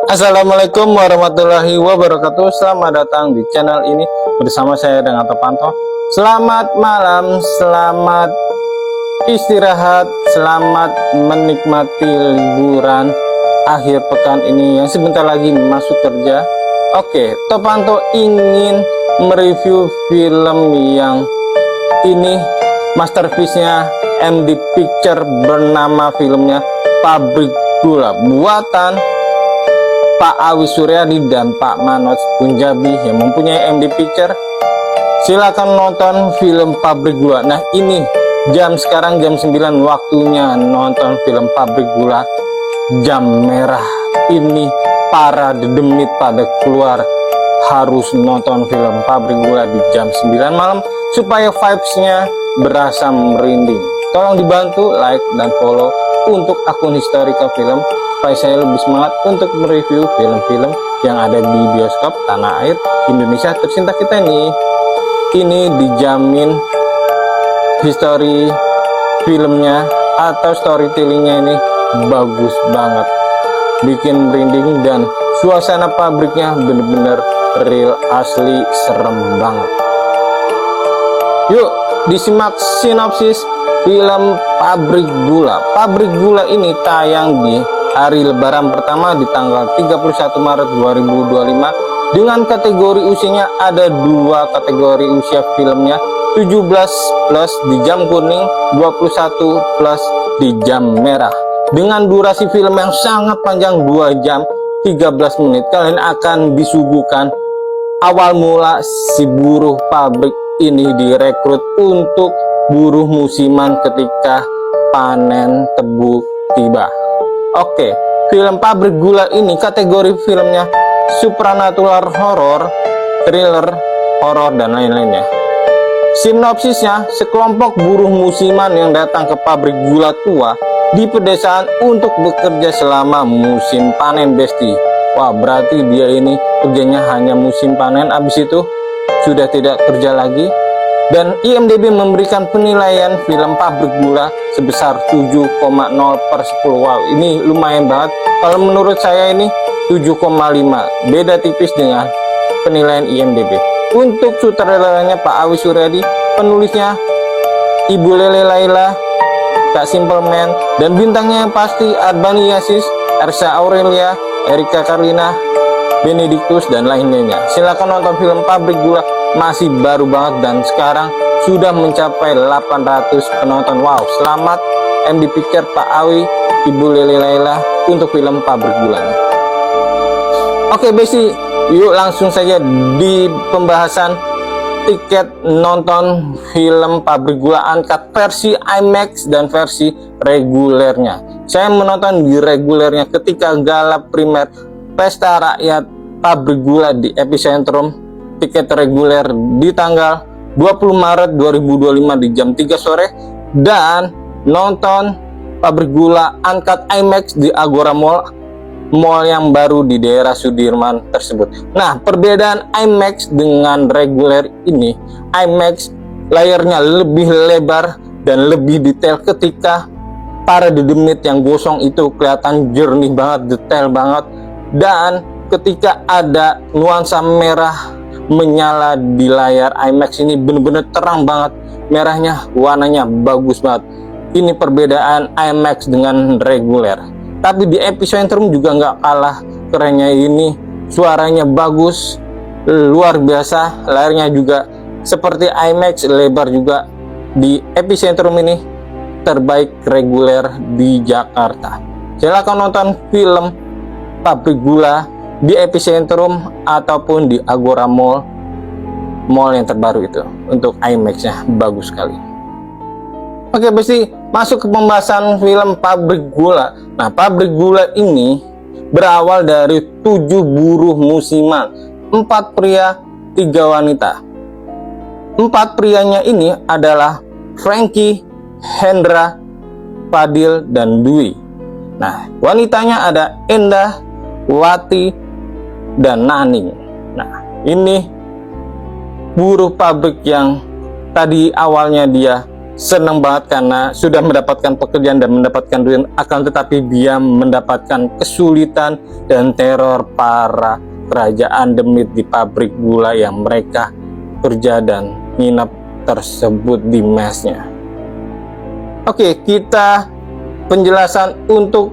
Assalamualaikum warahmatullahi wabarakatuh. Selamat datang di channel ini bersama saya dengan Topanto. Selamat malam, selamat istirahat, selamat menikmati liburan akhir pekan ini yang sebentar lagi masuk kerja. Oke, Topanto ingin mereview film yang ini masterpiece-nya MD Picture, bernama filmnya Pabrik Gula, buatan Pak Awi Suryadi dan Pak Manoj Punjabi yang mempunyai MD Picture. Silakan nonton film Pabrik Gula. Nah, ini sekarang jam 9, waktunya nonton film Pabrik Gula. Jam merah ini para dedemit pada keluar, harus nonton film Pabrik Gula di jam 9 malam supaya vibes-nya berasa merinding. Tolong dibantu like dan follow untuk akun Historika Film supaya saya lebih semangat untuk mereview film-film yang ada di bioskop tanah air Indonesia tercinta kita nih. Ini dijamin history filmnya atau storytellingnya ini bagus banget, bikin merinding, dan suasana pabriknya bener-bener real, asli, serem banget. Yuk disimak sinopsis film Pabrik Gula. Pabrik Gula ini tayang di hari Lebaran pertama di tanggal 31 Maret 2025 dengan kategori usianya ada dua kategori usia filmnya, 17 plus di jam kuning, 21 plus di jam merah. Dengan durasi film yang sangat panjang 2 jam 13 menit, kalian akan disuguhkan awal mula si buruh pabrik ini direkrut untuk buruh musiman ketika panen tebu tiba. Oke, film Pabrik Gula ini kategori filmnya supernatural, horror, thriller, horror, dan lain-lainnya. Sinopsisnya, sekelompok buruh musiman yang datang ke pabrik gula tua di pedesaan untuk bekerja selama musim panen, besti. Wah, berarti dia ini kerjanya hanya musim panen, habis itu sudah tidak kerja lagi. Dan IMDb memberikan penilaian film Pabrik Gula sebesar 7,0/10. Wow, ini lumayan banget. Kalau menurut saya ini 7,5, beda tipis dengan penilaian IMDb. Untuk sutradaranya Pak Awi Suryadi, penulisnya Ibu Lele Laila, Kak Simple Man, dan bintangnya yang pasti Arbani Yasis, Ersa Aurelia, Erika Karlina, Benedictus, dan lainnya. Silakan nonton film Pabrik Gula, masih baru banget dan sekarang sudah mencapai 800 penonton. Wow, selamat MD Picture, Pak Awi, Ibu Lele Laila untuk film Pabrik Gula. Oke besi, yuk langsung saja di pembahasan tiket nonton film Pabrik Gula Uncut versi IMAX dan versi regulernya. Saya menonton di regulernya ketika gala primer Pesta Rakyat Pabrik Gula di Epicentrum. Tiket reguler di tanggal 20 Maret 2025 di jam 3 sore, dan nonton Pabrik Gula Uncut IMAX di Agora Mall yang baru di daerah Sudirman tersebut. Nah, perbedaan IMAX dengan reguler ini, IMAX layarnya lebih lebar dan lebih detail ketika para dedemit yang gosong itu kelihatan jernih banget, detail banget, dan ketika ada nuansa merah menyala di layar IMAX ini bener-bener terang banget merahnya, warnanya bagus banget. Ini perbedaan IMAX dengan reguler. Tapi di Epicentrum juga nggak kalah kerennya ini, suaranya bagus, luar biasa, layarnya juga seperti IMAX, lebar juga. Di Epicentrum ini terbaik reguler di Jakarta. Silakan nonton film Pabrik Gula di Epicentrum ataupun di Agora Mall yang terbaru itu. Untuk IMAX-nya bagus sekali. Oke besi, masuk ke pembahasan film Pabrik Gula. Nah, Pabrik Gula ini berawal dari 7 buruh musiman, 4 pria 3 wanita. 4 prianya ini adalah Frankie, Hendra, Fadil, dan Dwi. Nah, wanitanya ada Endah, Wati, dan Naning. Nah, ini buruh pabrik yang tadi awalnya dia senang banget karena sudah mendapatkan pekerjaan dan mendapatkan duit, akan tetapi dia mendapatkan kesulitan dan teror para kerajaan demit di pabrik gula yang mereka kerja dan nginap tersebut di mesnya. Oke, kita penjelasan untuk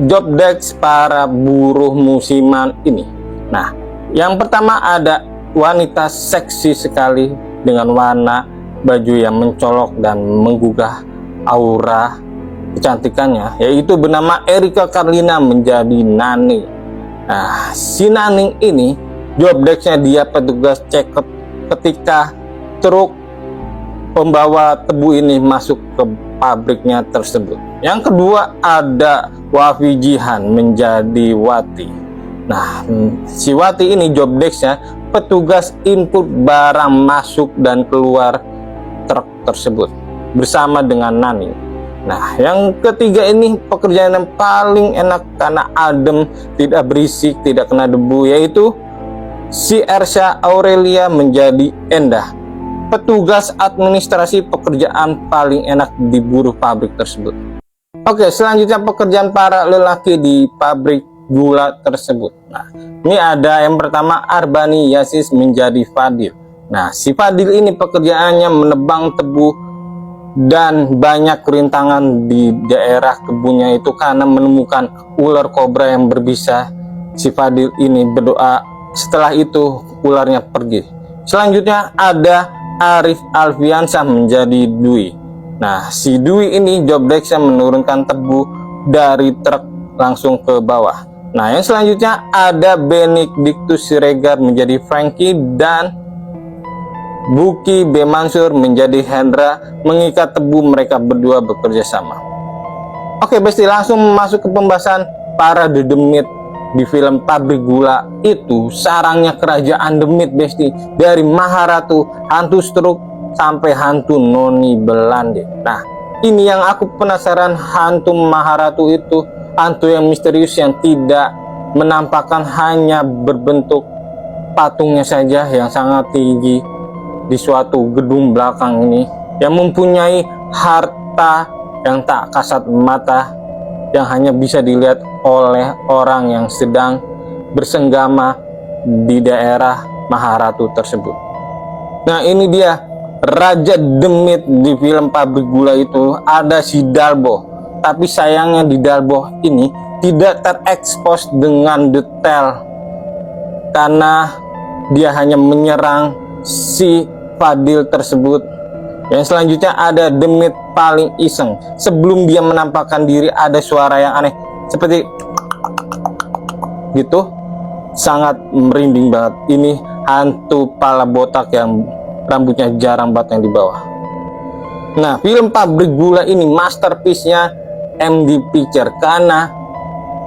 job desk para buruh musiman ini. Nah, yang pertama ada wanita seksi sekali dengan warna baju yang mencolok dan menggugah aura kecantikannya, yaitu bernama Erika Carlina menjadi Nani. Nah, si Nani ini job desknya dia petugas cek ketika truk pembawa tebu ini masuk ke pabriknya tersebut. Yang kedua ada Wafi Jihan menjadi Wati. Nah, si Wati ini job desknya petugas input barang masuk dan keluar truk tersebut bersama dengan Nani. Nah, yang ketiga ini pekerjaan yang paling enak karena adem, tidak berisik, tidak kena debu, yaitu si Ersha Aurelia menjadi Endah, petugas administrasi, pekerjaan paling enak di buruh pabrik tersebut. Oke, selanjutnya pekerjaan para lelaki di pabrik gula tersebut. Nah, ini ada yang pertama Arbani Yasis menjadi Fadil. Nah, si Fadil ini pekerjaannya menebang tebu dan banyak rintangan di daerah kebunnya itu karena menemukan ular kobra yang berbisa. Si Fadil ini berdoa, setelah itu ularnya pergi. Selanjutnya ada Arif Alfiansyah menjadi Dwi. Nah, si Dwi ini job desknya menurunkan tebu dari truk langsung ke bawah. Nah, yang selanjutnya ada Benedictus Siregar menjadi Frankie dan Buki B. Mansur menjadi Hendra, mengikat tebu, mereka berdua bekerja sama. Oke, Besti, langsung masuk ke pembahasan para demit di film Pabrik Gula itu. Sarangnya kerajaan demit, Besti, dari Maharatu, hantu struk, sampai hantu noni Belande. Nah, ini yang aku penasaran, hantu Maharatu itu hantu yang misterius yang tidak menampakkan, hanya berbentuk patungnya saja yang sangat tinggi di suatu gedung belakang ini, yang mempunyai harta yang tak kasat mata, yang hanya bisa dilihat oleh orang yang sedang bersenggama di daerah Maharatu tersebut. Nah, ini dia raja demit di film Pabrik Gula itu, ada si Dalbo. Tapi sayangnya di Dalbo ini tidak terekspos dengan detail karena dia hanya menyerang si Fadil tersebut. Yang selanjutnya ada demit paling iseng. Sebelum dia menampakkan diri ada suara yang aneh seperti gitu, sangat merinding banget. Ini hantu pala botak yang rambutnya jarang banget yang di bawah. Nah, film Pabrik Gula ini masterpiece-nya MD Picture karena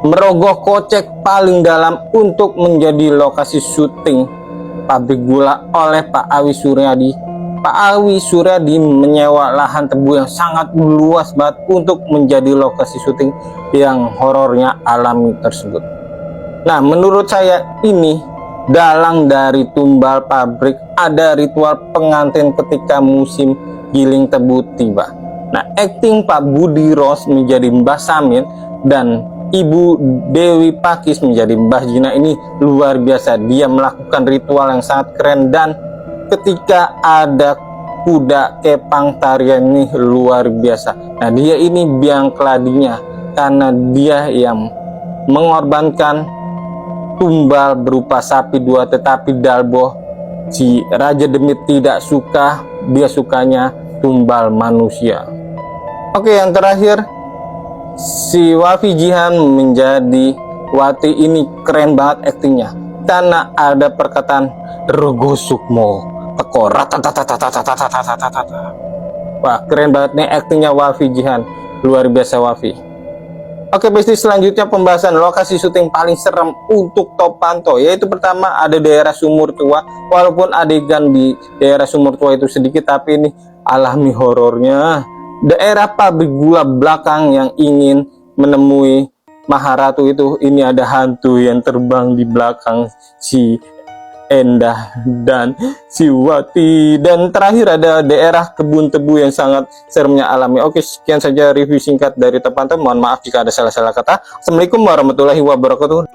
merogoh kocek paling dalam untuk menjadi lokasi syuting Pabrik Gula oleh Pak Awi Suryadi. Pak Awi Suryadi menyewa lahan tebu yang sangat luas banget untuk menjadi lokasi syuting yang horornya alami tersebut. Nah, menurut saya ini dalang dari tumbal pabrik, ada ritual pengantin ketika musim giling tebu tiba. Nah, akting Pak Budi Ros menjadi Mbah Samin dan Ibu Dewi Pakis menjadi Mbah Jina ini luar biasa. Dia melakukan ritual yang sangat keren, dan ketika ada kuda kepang tarian ini luar biasa. Nah, dia ini biang keladinya karena dia yang mengorbankan tumbal berupa sapi dua, tetapi Dalbo si raja demit tidak suka, dia sukanya tumbal manusia. Oke, yang terakhir si Wafi Jihan menjadi Wati. Ini keren banget aktingnya karena ada perkataan Rogo Sukmo teko ratatatatatatatatatatata. Wah, keren banget nih aktingnya Wafi Jihan, luar biasa Wafi. Oke, Besti, selanjutnya pembahasan lokasi syuting paling serem untuk Top Panto, yaitu pertama ada daerah Sumur Tua. Walaupun adegan di daerah Sumur Tua itu sedikit, tapi ini alami horornya. Daerah Pabrik Gula belakang yang ingin menemui Maharatu itu, ini ada hantu yang terbang di belakang si Endah dan Siwati. Dan terakhir ada daerah kebun tebu yang sangat seremnya alami. Oke, sekian saja review singkat dari Tepanto. Mohon maaf jika ada salah-salah kata. Assalamualaikum warahmatullahi wabarakatuh.